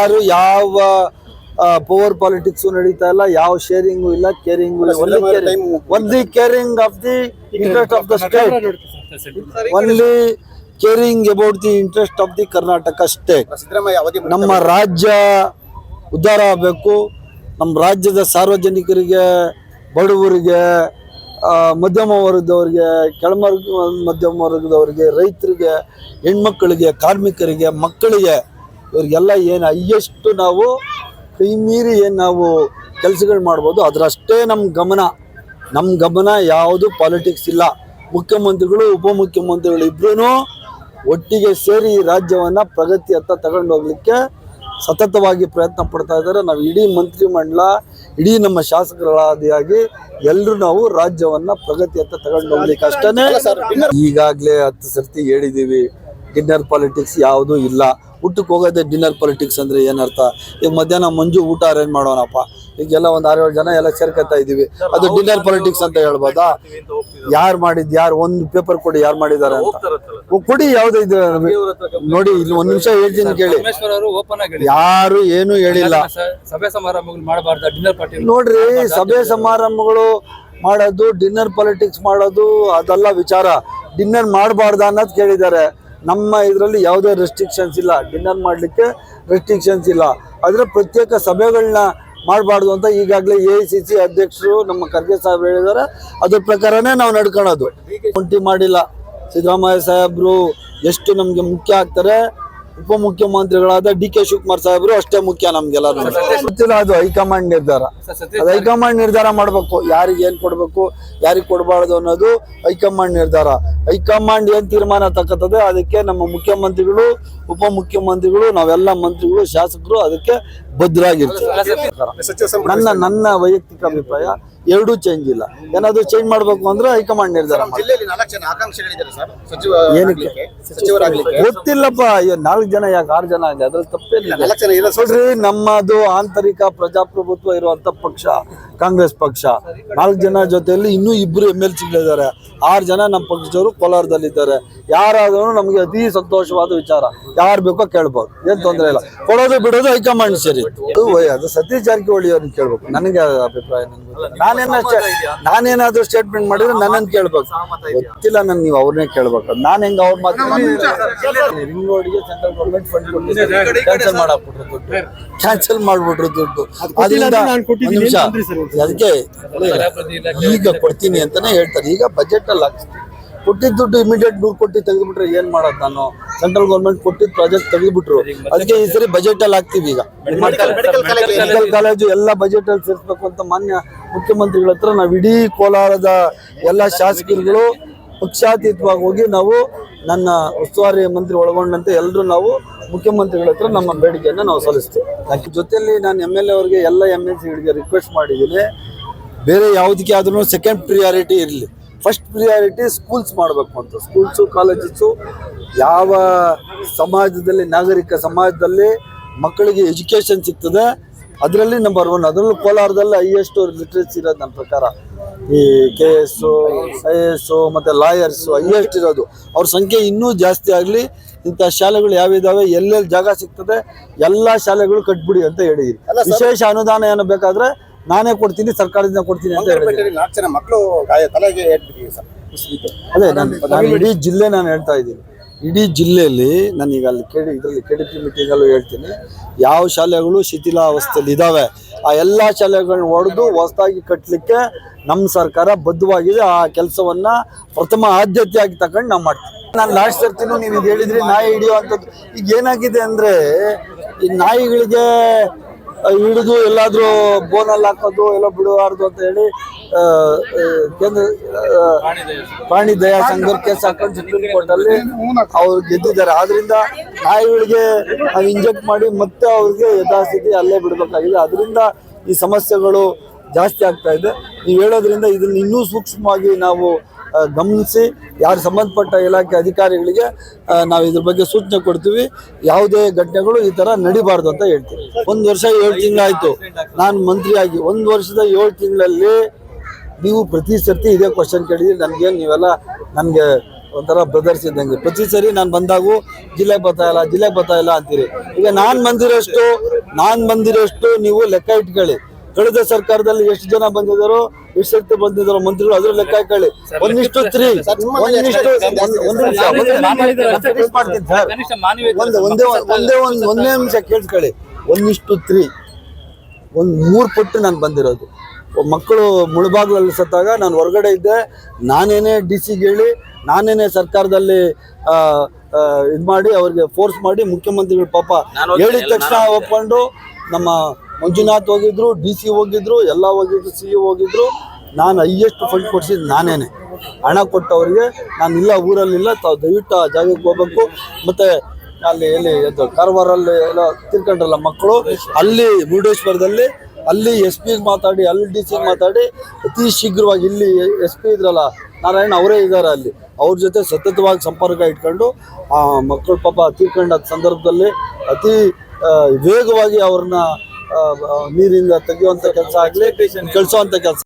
ಯಾರು ಯಾವ power politics ನಡೀತಾ ಇಲ್ಲ, ಯಾವ ಶೇರಿಂಗು ಇಲ್ಲ, ಕೇರಿಂಗು ಇಲ್ಲ. Only caring of the interest of the state, only caring about the interest of the Karnataka state. ನಮ್ಮ ರಾಜ್ಯ ಉದ್ಧಾರ ಆಗಬೇಕು. ನಮ್ಮ ರಾಜ್ಯದ ಸಾರ್ವಜನಿಕರಿಗೆ, ಬಡವರಿಗೆ, ಮಧ್ಯಮ ವರ್ಗದವ್ರಿಗೆ, ಮಧ್ಯಮ ವರ್ಗದವ್ರಿಗೆ, ರೈತರಿಗೆ, ಹೆಣ್ಮಕ್ಕಳಿಗೆ, ಕಾರ್ಮಿಕರಿಗೆ, ಮಕ್ಕಳಿಗೆ, ಇವ್ರಿಗೆಲ್ಲ ಏನು ಹೈಯೆಸ್ಟ್ ನಾವು ಕೈ ಮೀರಿ ಏನು ನಾವು ಕೆಲಸಗಳು ಮಾಡ್ಬೋದು ಅದರಷ್ಟೇ ನಮ್ಮ ಗಮನ ಯಾವುದು ಪಾಲಿಟಿಕ್ಸ್ ಇಲ್ಲ. ಮುಖ್ಯಮಂತ್ರಿಗಳು, ಉಪಮುಖ್ಯಮಂತ್ರಿಗಳು ಇಬ್ಬರೂ ಒಟ್ಟಿಗೆ ಸೇರಿ ಈ ರಾಜ್ಯವನ್ನು ಪ್ರಗತಿಯತ್ತ ತಗೊಂಡು ಹೋಗ್ಲಿಕ್ಕೆ ಸತತವಾಗಿ ಪ್ರಯತ್ನ ಪಡ್ತಾ ಇದ್ದಾರೆ. ನಾವು ಇಡೀ ಮಂತ್ರಿಮಂಡಲ, ಇಡೀ ನಮ್ಮ ಶಾಸಕರಾದಿಯಾಗಿ ಎಲ್ಲರೂ ನಾವು ರಾಜ್ಯವನ್ನು ಪ್ರಗತಿಯತ್ತ ತಗೊಂಡು ಹೋಗ್ಲಿಕ್ಕೆ ಅಷ್ಟೇ. ಈಗಾಗಲೇ 10 ಸರ್ತಿ ಹೇಳಿದ್ದೀವಿ, ಡಿನ್ನರ್ ಪಾಲಿಟಿಕ್ಸ್ ಯಾವುದೂ ಇಲ್ಲ. ಊಟಕ್ಕೆ ಹೋಗೋದೇ ಡಿನ್ನರ್ ಪಾಲಿಟಿಕ್ಸ್ ಅಂದರೆ ಏನರ್ಥ? ಈಗ ಮಧ್ಯಾಹ್ನ ಮಂಜು ಊಟ ಅರೇಂಜ್ ಮಾಡೋಣಪ್ಪ, ಈಗೆಲ್ಲ ಒಂದು 6-7 ಜನ ಎಲ್ಲ ಸೇರ್ಕೊತಾ ಇದ್ದೀವಿ, ಅದು ಡಿನ್ನರ್ ಪಾಲಿಟಿಕ್ಸ್ ಅಂತ ಹೇಳ್ಬೋದಾ? ಯಾರು ಒಂದು ಪೇಪರ್ ಕೊಡಿ, ಯಾರು ಮಾಡಿದ್ದಾರೆ ಅಂತ ಕೊಡಿ. ಯಾವುದೇ ಇದೆ ನೋಡಿ, ಇಲ್ಲಿ 1 ನಿಮಿಷ ಹೇಳ್ತೀನಿ ಕೇಳಿ. ಯಾರು ಏನು ಹೇಳಿಲ್ಲ. ಸಭೆ ಸಮಾರಂಭಗಳು ಮಾಡಬಾರ್ದು, ಡಿನ್ನರ್ ಪಾರ್ಟಿ ನೋಡ್ರಿ, ಸಭೆ ಸಮಾರಂಭಗಳು ಮಾಡೋದು, ಡಿನ್ನರ್ ಪಾಲಿಟಿಕ್ಸ್ ಮಾಡೋದು ಅದೆಲ್ಲ ವಿಚಾರ. ಡಿನ್ನರ್ ಮಾಡಬಾರ್ದ ಅನ್ನೋದು ಕೇಳಿದ್ದಾರೆ. ನಮ್ಮ ಇದರಲ್ಲಿ ಯಾವುದೇ ರೆಸ್ಟ್ರಿಕ್ಷನ್ಸ್ ಇಲ್ಲ, ಡಿನ್ನರ್ ಮಾಡಲಿಕ್ಕೆ ರೆಸ್ಟ್ರಿಕ್ಷನ್ಸ್ ಇಲ್ಲ. ಆದರೆ ಪ್ರತ್ಯೇಕ ಸಭೆಗಳನ್ನ ಮಾಡಬಾರ್ದು ಅಂತ ಈಗಾಗಲೇ AICC ಅಧ್ಯಕ್ಷರು ನಮ್ಮ ಖರ್ಗೆ ಸಾಹೇಬ್ ಹೇಳಿದ್ದಾರೆ. ಅದ್ರ ಪ್ರಕಾರನೇ ನಾವು ನಡ್ಕೊಳ್ಳೋದು. ಉಂಟಿ ಮಾಡಿಲ್ಲ. ಸಿದ್ದರಾಮಯ್ಯ ಸಾಹೇಬರು ಎಷ್ಟು ನಮಗೆ ಮುಖ್ಯ ಆಗ್ತಾರೆ, ಉಪಮುಖ್ಯಮಂತ್ರಿಗಳಾದ DK ಶಿವಕುಮಾರ್ ಸಾಹೇಬರು ಅಷ್ಟೇ ಮುಖ್ಯ ನಮ್ಗೆಲ್ಲ. ಗೊತ್ತಿಲ್ಲ, ಅದು ಹೈಕಮಾಂಡ್ ನಿರ್ಧಾರ. ಅದು ಹೈಕಮಾಂಡ್ ನಿರ್ಧಾರ ಮಾಡಬೇಕು, ಯಾರಿಗೆ ಏನು ಕೊಡಬೇಕು, ಯಾರಿಗೆ ಕೊಡಬಾರ್ದು ಅನ್ನೋದು ಹೈಕಮಾಂಡ್ ನಿರ್ಧಾರ. ಹೈಕಮಾಂಡ್ ಏನು ತೀರ್ಮಾನ ತಕ್ಕತ್ತದೆ ಅದಕ್ಕೆ ನಮ್ಮ ಮುಖ್ಯಮಂತ್ರಿಗಳು, ಉಪಮುಖ್ಯಮಂತ್ರಿಗಳು, ನಾವೆಲ್ಲ ಮಂತ್ರಿಗಳು, ಶಾಸಕರು ಅದಕ್ಕೆ ಬದ್ಧರಾಗಿರ್ತೀವಿ. ನನ್ನ ವೈಯಕ್ತಿಕ ಅಭಿಪ್ರಾಯ ಎರಡೂ ಚೇಂಜ್ ಇಲ್ಲ. ಏನಾದ್ರು ಚೇಂಜ್ ಮಾಡಬೇಕು ಅಂದ್ರೆ ಹೈಕಮಾಂಡ್ ನಿರ್ಧಾರ. ಏನಕ್ಕೆ ಗೊತ್ತಿಲ್ಲಪ್ಪ. 4 ಜನ ಯಾಕೆ 6 ಜನ ಆಗಿದೆ, ಅದ್ರಲ್ಲಿ ತಪ್ಪೇನಿಲ್ಲ. ನೋಡ್ರಿ, ನಮ್ಮದು ಆಂತರಿಕ ಪ್ರಜಾಪ್ರಭುತ್ವ ಇರುವಂತ ಪಕ್ಷ ಕಾಂಗ್ರೆಸ್ ಪಕ್ಷ. 4 ಜನ ಜೊತೆಯಲ್ಲಿ ಇನ್ನೂ 2 MLCಗಳಿದ್ದಾರೆ. 6 ಜನ ನಮ್ಮ ಪಕ್ಷದವರು ಕೋಲಾರದಲ್ಲಿದ್ದಾರೆ. ಯಾರಾದ್ರೂ ನಮಗೆ ಅತಿ ಸಂತೋಷವಾದ ವಿಚಾರ. ಯಾರು ಬೇಕೋ ಕೇಳ್ಬೋದು, ಏನ್ ತೊಂದರೆ ಇಲ್ಲ. ಕೊಡೋದು ಬಿಡೋದು ಹೈಕಮಾಂಡ್ ಸರಿ. ಅದು ಸತೀಶ್ ಜಾರಕಿಹೊಳಿ ಅವ್ರನ್ನ ಕೇಳ್ಬೇಕು. ನನಗೆ ಅಭಿಪ್ರಾಯ, ನಾನೇನಾದ್ರೂ ಸ್ಟೇಟ್ಮೆಂಟ್ ಮಾಡಿದ್ರೆ ನನ್ನನ್ನು ಕೇಳ್ಬೇಕು. ಗೊತ್ತಿಲ್ಲ ನನ್ಗೆ, ನೀವು ಅವ್ರನ್ನೇ ಕೇಳ್ಬೇಕು. ನಾನು ಹೆಂಗ ಅವ್ರ ಮಾತು ರಿಂಗ್ ರೋಡ್ಗೆ ಸೆಂಟ್ರಲ್ ಗೌರ್ಮೆಂಟ್ ಫಂಡ್ ಕೊಟ್ಟಿದ್ದಾರೆ, ಕ್ಯಾನ್ಸಲ್ ಮಾಡ್ಬಿಟ್ರು ದುಡ್ಡು. ಅದರಿಂದ ನಿಮಿಷ, ಅದಕ್ಕೆ ಈಗ ಕೊಡ್ತೀನಿ ಅಂತಾನೆ ಹೇಳ್ತಾರೆ. ಈಗ ಬಜೆಟ್ ಅಲ್ಲಿ ಹಾಕ್ಸ್ತೀನಿ, ಕೊಟ್ಟಿದ್ದ ದುಡ್ಡು ಇಮಿಡಿಯೇಟ್ 100 ಕೋಟಿ ತೆಗೆದುಬಿಟ್ರೆ ಏನ್ ಮಾಡೋದು? ನಾನು ಸೆಂಟ್ರಲ್ ಗೌರ್ಮೆಂಟ್ ಕೊಟ್ಟಿದ್ದ ಪ್ರಾಜೆಕ್ಟ್ ತೆಗೆದುಬಿಟ್ರು. ಅದಕ್ಕೆ ಈ ಸರಿ ಬಜೆಟ್ ಅಲ್ಲಿ ಹಾಕ್ತಿವಿ. ಈಗ ಮೆಡಿಕಲ್ ಕಾಲೇಜು ಎಲ್ಲ ಬಜೆಟ್ ಅಲ್ಲಿ ಸೇರಿಸಬೇಕು ಅಂತ ಮಾನ್ಯ ಮುಖ್ಯಮಂತ್ರಿಗಳ ಹತ್ರ ನಾವು ಇಡೀ ಕೋಲಾರದ ಎಲ್ಲ ಶಾಸಕರುಗಳು ಪಕ್ಷಾತೀತವಾಗಿ ಹೋಗಿ ನಾವು, ನನ್ನ ಉಸ್ತುವಾರಿ ಮಂತ್ರಿ ಒಳಗೊಂಡಂತೆ ಎಲ್ಲರೂ ನಾವು ಮುಖ್ಯಮಂತ್ರಿಗಳ ಹತ್ರ ನಮ್ಮ ಬೇಡಿಕೆಯನ್ನು ನಾವು ಸಲ್ಲಿಸ್ತೀವಿ. ಜೊತೆಯಲ್ಲಿ ನಾನು MLA ಅವರಿಗೆ, ಎಲ್ಲ MLCಗಳಿಗೆ ರಿಕ್ವೆಸ್ಟ್ ಮಾಡಿದ್ದೀನಿ, ಬೇರೆ ಯಾವುದಕ್ಕೆ ಆದ್ರೂ ಸೆಕೆಂಡ್ ಪ್ರಿಯಾರಿಟಿ ಇರಲಿ, ಫಸ್ಟ್ ಪ್ರಿಯಾರಿಟಿ ಸ್ಕೂಲ್ಸ್ ಮಾಡಬೇಕು ಅಂತ. ಸ್ಕೂಲ್ಸು, ಕಾಲೇಜಸ್ಸು, ಯಾವ ಸಮಾಜದಲ್ಲಿ, ನಾಗರಿಕ ಸಮಾಜದಲ್ಲಿ ಮಕ್ಕಳಿಗೆ ಎಜುಕೇಷನ್ ಸಿಗ್ತದೆ ಅದರಲ್ಲಿ ನಂಬರ್ 1. ಅದರಲ್ಲೂ ಕೋಲಾರದಲ್ಲಿ ಹೈಯೆಸ್ಟ್ ಲಿಟ್ರೇಸಿ ಇರೋದು ನನ್ನ ಪ್ರಕಾರ. ಈ KS, IAS ಮತ್ತು ಲಾಯರ್ಸು ಹೈಯೆಸ್ಟ್ ಇರೋದು. ಅವ್ರ ಸಂಖ್ಯೆ ಇನ್ನೂ ಜಾಸ್ತಿ ಆಗಲಿ. ಇಂಥ ಶಾಲೆಗಳು ಯಾವಿದಾವೆ, ಎಲ್ಲೆಲ್ಲಿ ಜಾಗ ಸಿಗ್ತದೆ ಎಲ್ಲ ಶಾಲೆಗಳು ಕಟ್ಬಿಡಿ ಅಂತ ಹೇಳಿದ್ದೀನಿ. ವಿಶೇಷ ಅನುದಾನ ಏನು ಬೇಕಾದರೆ ನಾನೇ ಕೊಡ್ತೀನಿ, ಸರ್ಕಾರದಿಂದ ಕೊಡ್ತೀನಿ ಅಂತ ಹೇಳಿದ್ದೀನಿ. ಅದೇ ನಾನು ಇಡೀ ಜಿಲ್ಲೆ ನಾನು ಹೇಳ್ತಾ ಇದ್ದೀನಿ. ಇಡೀ ಜಿಲ್ಲೆಯಲ್ಲಿ ನಾನೀಗ ಅಲ್ಲಿ ಇದರಲ್ಲಿ KDP ಮೀಟಿಂಗಲ್ಲೂ ಹೇಳ್ತೀನಿ, ಯಾವ ಶಾಲೆಗಳು ಶಿಥಿಲಾವಸ್ಥೆಯಲ್ಲಿ ಇದ್ದಾವೆ ಆ ಎಲ್ಲ ಶಾಲೆಗಳನ್ನ ಹೊಡೆದು ಹೊಸದಾಗಿ ಕಟ್ಟಲಿಕ್ಕೆ ನಮ್ಮ ಸರ್ಕಾರ ಬದ್ಧವಾಗಿದೆ. ಆ ಕೆಲಸವನ್ನು ಪ್ರಥಮ ಆದ್ಯತೆಯಾಗಿ ತಗೊಂಡು ನಾವು ಮಾಡ್ತೀವಿ. ನಾನು ಲಾಸ್ಟ್ ಸರ್ತಿನೂ ನೀವು ಇದು ಹೇಳಿದ್ರಿ, ನಾಯಿ ಹಿಡಿಯುವಂಥದ್ದು. ಈಗ ಏನಾಗಿದೆ ಅಂದರೆ, ಈ ನಾಯಿಗಳಿಗೆ ಹಿಡಿದು ಎಲ್ಲಾದ್ರೂ ಬೋನಲ್ಲಿ ಹಾಕೋದು, ಎಲ್ಲ ಬಿಡಬಾರ್ದು ಅಂತ ಹೇಳಿ ಕೇಂದ್ರ ಪ್ರಾಣಿ ದಯಾ ಸಂಘ ಕೇಸ್ ಹಾಕೊಂಡು ಸುಪ್ರೀಂ ಕೋರ್ಟಲ್ಲಿ ಅವ್ರು ಗೆದ್ದಿದ್ದಾರೆ. ಆದ್ರಿಂದ ನಾಯಿಗಳಿಗೆ ಇಂಜೆಕ್ಟ್ ಮಾಡಿ ಮತ್ತೆ ಅವ್ರಿಗೆ ಯಥಾಸ್ಥಿತಿ ಅಲ್ಲೇ ಬಿಡಬೇಕಾಗಿದೆ. ಅದರಿಂದ ಈ ಸಮಸ್ಯೆಗಳು ಜಾಸ್ತಿ ಆಗ್ತಾ ಇದೆ. ನೀವು ಹೇಳೋದ್ರಿಂದ ಇದನ್ನ ಇನ್ನೂ ಸೂಕ್ಷ್ಮವಾಗಿ ನಾವು ಗಮನಿಸಿ, ಯಾರು ಸಂಬಂಧಪಟ್ಟ ಇಲಾಖೆ ಅಧಿಕಾರಿಗಳಿಗೆ ನಾವು ಇದ್ರ ಬಗ್ಗೆ ಸೂಚನೆ ಕೊಡ್ತೀವಿ. ಯಾವುದೇ ಘಟನೆಗಳು ಈ ಥರ ನಡಿಬಾರ್ದು ಅಂತ ಹೇಳ್ತೀವಿ. 1 ವರ್ಷ 7 ತಿಂಗಳಾಯಿತು ನಾನು ಮಂತ್ರಿಯಾಗಿ. 1 ವರ್ಷದ 7 ತಿಂಗಳಲ್ಲಿ ನೀವು ಪ್ರತಿ ಸರ್ತಿ ಇದೇ ಕ್ವಶನ್ ಕೇಳಿದ್ರಿ. ನೀವೆಲ್ಲ ನನಗೆ ಒಂಥರ ಬ್ರದರ್ಸ್ ಇದ್ದಂಗೆ. ಪ್ರತಿ ಸರಿ ನಾನು ಬಂದಾಗೂ ಜಿಲ್ಲೆಗೆ ಬರ್ತಾ ಇಲ್ಲ ಅಂತೀರಿ. ಈಗ ನಾನ್ ಬಂದಿರೋಷ್ಟು ನೀವು ಲೆಕ್ಕ ಇಟ್ಕೊಳ್ಳಿ. ಕಳೆದ ಸರ್ಕಾರದಲ್ಲಿ ಎಷ್ಟು ಜನ ಬಂದಿದ್ದಾರೋ, ಎಷ್ಟು ಸರ್ತಿ ಬಂದಿದ್ದಾರೋ ಮಂತ್ರಿಗಳು, ಅದ್ರ ಲೆಕ್ಕ ಇಟ್ಕೊಳ್ಳಿ. 1:3 ಕನಿಷ್ಠ ಮಾನವೀಯತೆ ಒಂದೇ ನಿಮಿಷ ಕೇಳಿಸ್ಕೊಳ್ಳಿ. 1:3 3 ಪಟ್ಟು ನಾನು ಬಂದಿರೋದು. ಮಕ್ಕಳು ಮುಳುಬಾಗ್ಲಲ್ಲಿ ಸತ್ತಾಗ ನಾನು ಹೊರಗಡೆ ಇದ್ದೆ. ನಾನೇನೇ DC ಹೇಳಿ, ನಾನೇನೇ ಸರ್ಕಾರದಲ್ಲಿ ಇದು ಮಾಡಿ ಅವ್ರಿಗೆ ಫೋರ್ಸ್ ಮಾಡಿ, ಮುಖ್ಯಮಂತ್ರಿಗಳು ಪಾಪ ಹೇಳಿದ ತಕ್ಷಣ ಒಪ್ಕೊಂಡು, ನಮ್ಮ ಮಂಜುನಾಥ್ ಹೋಗಿದ್ರು, DC ಹೋಗಿದ್ರು, ಎಲ್ಲ ಹೋಗಿದ್ರು, CO ಹೋಗಿದ್ರು. ನಾನು ಹೈಯೆಸ್ಟ್ ಫಂಡ್ ಕೊಡಿಸಿದ್ದು ನಾನೇನೆ. ಹಣ ಕೊಟ್ಟವರಿಗೆ ನಾನು ಇಲ್ಲ, ಊರಲ್ಲಿಲ್ಲ, ತಾವು ದಯವಿಟ್ಟು ಆ ಜಾಗಕ್ಕೆ ಹೋಗ್ಬೇಕು. ಮತ್ತು ಅಲ್ಲಿ ಎಲ್ಲಿ ಕಾರವಾರಲ್ಲಿ ಎಲ್ಲ ತಿರ್ಕೊಂಡ್ರಲ್ಲ ಮಕ್ಕಳು, ಅಲ್ಲಿ ಮುರುಡೇಶ್ವರದಲ್ಲಿ ಅಲ್ಲಿ SP ಮಾತಾಡಿ, ಅಲ್ಲಿ DC ಮಾತಾಡಿ ಅತಿ ಶೀಘ್ರವಾಗಿ, ಇಲ್ಲಿ SP ಇದ್ರಲ್ಲ ನಾರಾಯಣ, ಅವರೇ ಇದ್ದಾರೆ ಅಲ್ಲಿ, ಅವ್ರ ಜೊತೆ ಸತತವಾಗಿ ಸಂಪರ್ಕ ಇಟ್ಕೊಂಡು ಆ ಮಕ್ಕಳು ಪಾಪ ತೀರ್ಕೊಂಡ ಸಂದರ್ಭದಲ್ಲಿ ಅತಿ ವೇಗವಾಗಿ ಅವ್ರನ್ನ ನೀರಿಂದ ತೆಗೆಯುವಂಥ ಕೆಲಸ ಆಗಲಿ, ಕಳಿಸೋವಂಥ ಕೆಲಸ